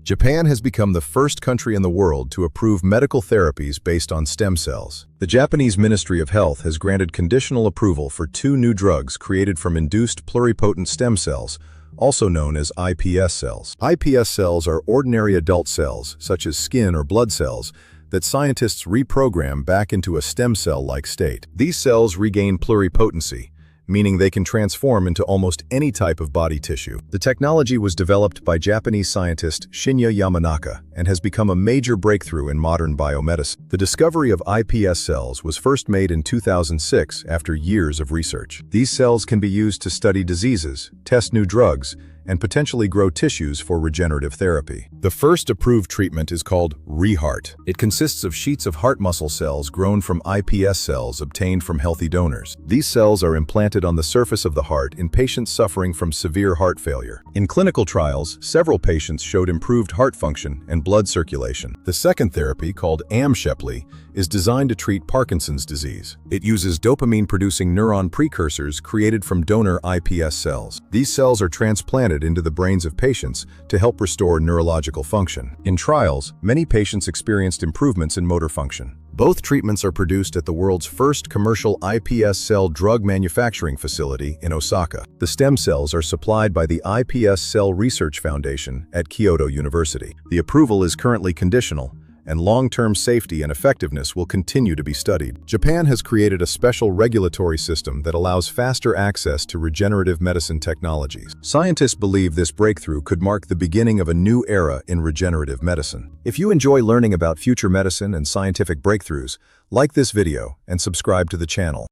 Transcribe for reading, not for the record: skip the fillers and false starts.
Japan has become the first country in the world to approve medical therapies based on stem cells. The Japanese Ministry of Health has granted conditional approval for 2 new drugs created from induced pluripotent stem cells, also known as iPS cells. iPS cells are ordinary adult cells, such as skin or blood cells, that scientists reprogram back into a stem cell-like state. These cells regain pluripotency, meaning they can transform into almost any type of body tissue. The technology was developed by Japanese scientist Shinya Yamanaka and has become a major breakthrough in modern biomedicine. The discovery of iPS cells was first made in 2006 after years of research. These cells can be used to study diseases, test new drugs, and potentially grow tissues for regenerative therapy. The first approved treatment is called ReHeart. It consists of sheets of heart muscle cells grown from iPS cells obtained from healthy donors. These cells are implanted on the surface of the heart in patients suffering from severe heart failure. In clinical trials, several patients showed improved heart function and blood circulation. The second therapy, called AmShepli, is designed to treat Parkinson's disease. It uses dopamine-producing neuron precursors created from donor iPS cells. These cells are transplanted into the brains of patients to help restore neurological function. In trials, many patients experienced improvements in motor function. Both treatments are produced at the world's first commercial iPS cell drug manufacturing facility in Osaka. The stem cells are supplied by the iPS Cell Research Foundation at Kyoto University. The approval is currently conditional, and long-term safety and effectiveness will continue to be studied. Japan has created a special regulatory system that allows faster access to regenerative medicine technologies. Scientists believe this breakthrough could mark the beginning of a new era in regenerative medicine. If you enjoy learning about future medicine and scientific breakthroughs, like this video and subscribe to the channel.